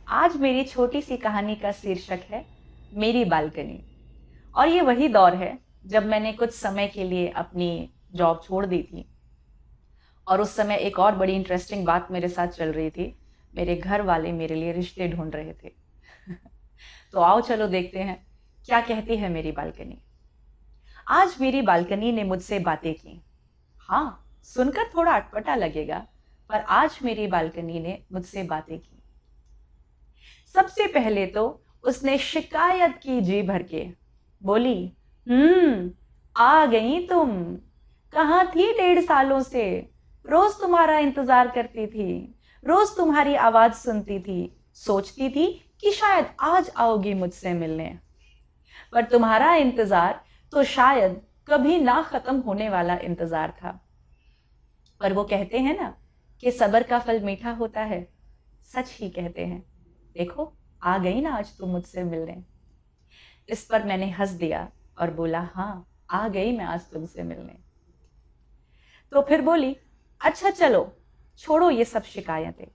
आज मेरी छोटी सी कहानी का शीर्षक है मेरी बालकनी। और ये वही दौर है जब मैंने कुछ समय के लिए अपनी जॉब छोड़ दी थी। और उस समय एक और बड़ी इंटरेस्टिंग बात मेरे साथ चल रही थी। मेरे घर वाले मेरे लिए रिश्ते ढूंढ रहे थे। तो आओ चलो देखते हैं क्या कहती है मेरी बालकनी। आज मेरी बालकनी ने मुझसे बातें की। हाँ, सुनकर थोड़ा अटपटा लगेगा, पर आज मेरी बालकनी ने मुझसे बातें की। सबसे पहले तो उसने शिकायत की जी भर के। बोली, आ गई तुम। कहाँ थी 1.5 सालों से? रोज तुम्हारा इंतजार करती थी, रोज तुम्हारी आवाज सुनती थी, सोचती थी कि शायद आज आओगी मुझसे मिलने। पर तुम्हारा इंतजार तो शायद कभी ना खत्म होने वाला इंतजार था। पर वो कहते हैं ना कि सब्र का फल मीठा होता है। सच ही कहते हैं। देखो, आ गई ना आज तुम मुझसे मिलने। इस पर मैंने हंस दिया और बोला, हाँ, आ गई मैं आज तुमसे मिलने। तो फिर बोली, अच्छा चलो, छोड़ो ये सब शिकायतें।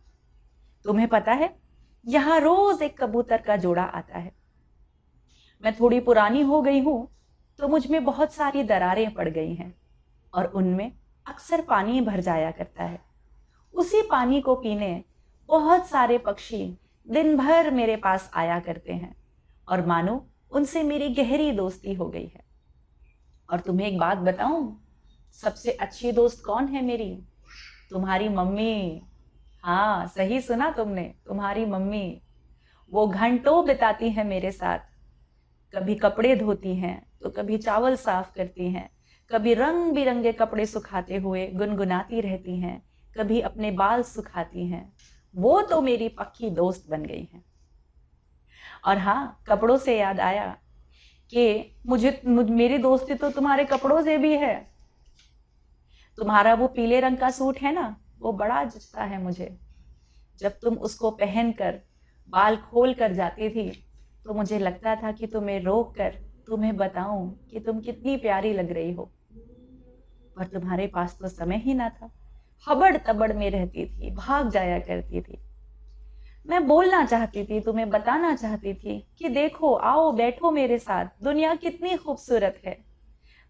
तुम्हें पता है, यहाँ रोज एक कबूतर का जोड़ा आता है। मैं थोड़ी पुरानी हो गई हूं, तो मुझ में बहुत सारी दरारें पड़ गई हैं और उनमें अक्सर पानी भर जाया करता है। उसी पानी को पीने बहुत सारे पक्षी दिन भर मेरे पास आया करते हैं और मानो उनसे मेरी गहरी दोस्ती हो गई है। और तुम्हें एक बात बताऊं, सबसे अच्छी दोस्त कौन है मेरी? तुम्हारी मम्मी। हाँ, सही सुना तुमने, तुम्हारी मम्मी। वो घंटों बिताती है मेरे साथ। कभी कपड़े धोती हैं तो कभी चावल साफ करती हैं, कभी रंग बिरंगे कपड़े सुखाते हुए गुनगुनाती रहती हैं, कभी अपने बाल सुखाती हैं। वो तो मेरी पक्की दोस्त बन गई हैं। और हाँ, कपड़ों से याद आया कि मेरी दोस्ती तो तुम्हारे कपड़ों से भी है। तुम्हारा वो पीले रंग का सूट है ना, वो बड़ा जचता है मुझे। जब तुम उसको पहनकर बाल खोल कर जाती थी तो मुझे लगता था कि तुम्हें रोक कर तुम्हें बताऊं कि तुम कितनी प्यारी लग रही हो। पर तुम्हारे पास तो समय ही ना था। हबड़ तबड़ में रहती थी, भाग जाया करती थी। मैं बोलना चाहती थी, तुम्हें बताना चाहती थी कि देखो, आओ बैठो मेरे साथ, दुनिया कितनी खूबसूरत है।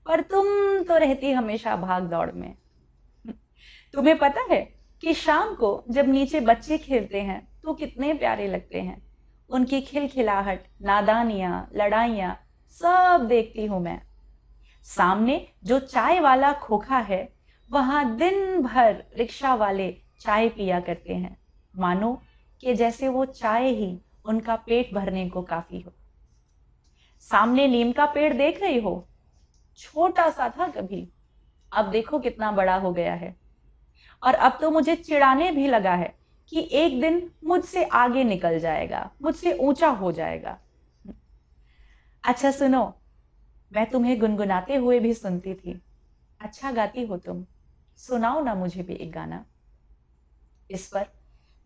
पर तुम तो रहती हमेशा भाग दौड़ में। तुम्हें पता है कि शाम को जब नीचे बच्चे खेलते हैं तो कितने प्यारे लगते हैं। उनकी खिलखिलाहट, नादानियां, लड़ाइयां सब देखती हूं मैं। सामने जो चाय वाला खोखा है, वहां दिन भर रिक्शा वाले चाय पिया करते हैं, मानो कि जैसे वो चाय ही उनका पेट भरने को काफी हो। सामने नीम का पेड़ देख रही हो? छोटा सा था कभी, अब देखो कितना बड़ा हो गया है। और अब तो मुझे चिढ़ाने भी लगा है कि एक दिन मुझसे आगे निकल जाएगा, मुझसे ऊंचा हो जाएगा। अच्छा सुनो, मैं तुम्हें गुनगुनाते हुए भी सुनती थी। अच्छा गाती हो तुम, सुनाओ ना मुझे भी एक गाना। इस पर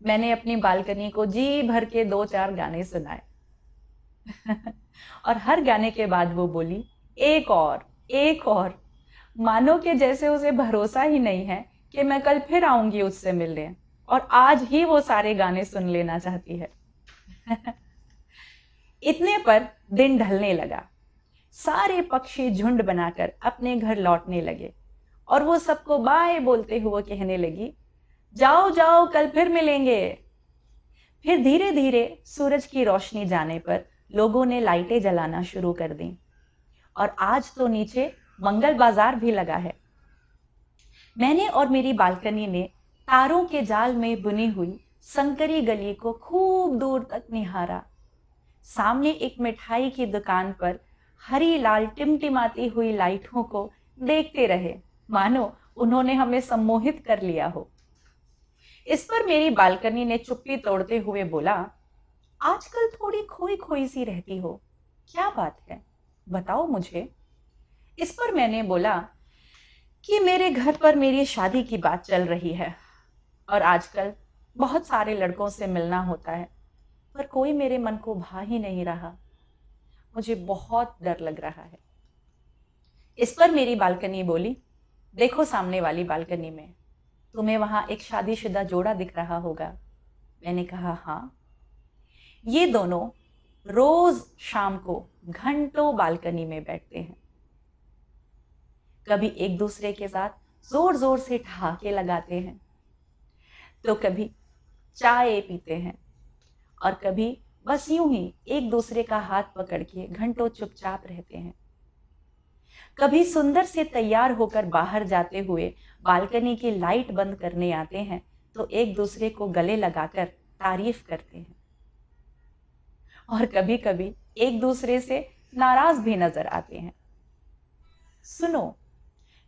मैंने अपनी बालकनी को जी भर के 2-4 गाने सुनाए। और हर गाने के बाद वो बोली, एक और, एक और। मानो कि जैसे उसे भरोसा ही नहीं है कि मैं कल फिर आऊंगी उससे मिलने और आज ही वो सारे गाने सुन लेना चाहती है। इतने पर दिन ढलने लगा। सारे पक्षी झुंड बनाकर अपने घर लौटने लगे और वो सबको बाय बोलते हुए कहने लगी, जाओ जाओ, कल फिर मिलेंगे। फिर धीरे धीरे सूरज की रोशनी जाने पर लोगों ने लाइटें जलाना शुरू कर दी और आज तो नीचे मंगल बाजार भी लगा है। मैंने और मेरी बालकनी ने तारों के जाल में बुनी हुई संकरी गली को खूब दूर तक निहारा। सामने एक मिठाई की दुकान पर हरी लाल टिमटिमाती हुई लाइटों को देखते रहे, मानो उन्होंने हमें सम्मोहित कर लिया हो। इस पर मेरी बालकनी ने चुप्पी तोड़ते हुए बोला, आजकल थोड़ी खोई खोई सी रहती हो, क्या बात है, बताओ मुझे। इस पर मैंने बोला कि मेरे घर पर मेरी शादी की बात चल रही है और आजकल बहुत सारे लड़कों से मिलना होता है, पर कोई मेरे मन को भा ही नहीं रहा। मुझे बहुत डर लग रहा है। इस पर मेरी बालकनी बोली, देखो सामने वाली बालकनी में, तुम्हें वहां एक शादीशुदा जोड़ा दिख रहा होगा। मैंने कहा, हाँ। ये दोनों रोज शाम को घंटों बालकनी में बैठते हैं। कभी एक दूसरे के साथ जोर जोर से ठहाके लगाते हैं, तो कभी चाय पीते हैं, और कभी बस यूं ही एक दूसरे का हाथ पकड़ के घंटों चुपचाप रहते हैं। कभी सुंदर से तैयार होकर बाहर जाते हुए बालकनी की लाइट बंद करने आते हैं, तो एक दूसरे को गले लगाकर तारीफ करते हैं। और कभी कभी एक दूसरे से नाराज भी नजर आते हैं। सुनो,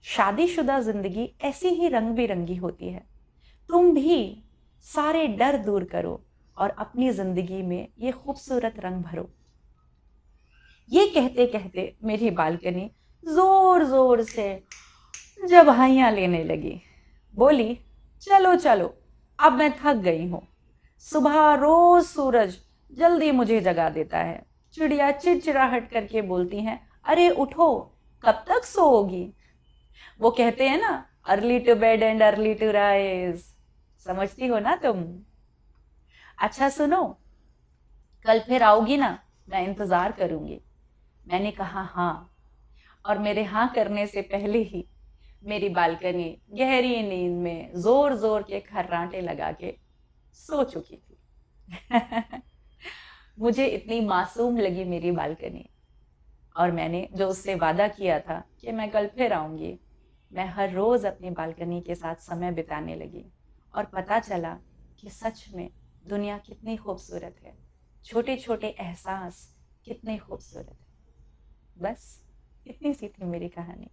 शादीशुदा जिंदगी ऐसी ही रंग बिरंगी होती है। तुम भी सारे डर दूर करो और अपनी जिंदगी में ये खूबसूरत रंग भरो। ये कहते कहते मेरी बालकनी जोर जोर से जवाहियां लेने लगी। बोली, चलो चलो, अब मैं थक गई हूं। सुबह रोज सूरज जल्दी मुझे जगा देता है। चिड़िया चिड़चिड़ाहट करके बोलती हैं, अरे उठो, कब तक सोओगी। वो कहते हैं ना, early to bed and early to rise. समझती हो ना तुम। अच्छा सुनो, कल फिर आओगी ना, मैं इंतजार करूंगी। मैंने कहा हाँ, और मेरे हाँ करने से पहले ही मेरी बालकनी गहरी नींद में जोर जोर के खर्राटे लगा के सो चुकी थी। मुझे इतनी मासूम लगी मेरी बालकनी, और मैंने जो उससे वादा किया था कि मैं कल फिर आऊंगी, मैं हर रोज अपनी बालकनी के साथ समय बिताने लगी। और पता चला कि सच में दुनिया कितनी खूबसूरत है, छोटे छोटे एहसास कितने खूबसूरत है। बस इतनी सी थी मेरी कहानी।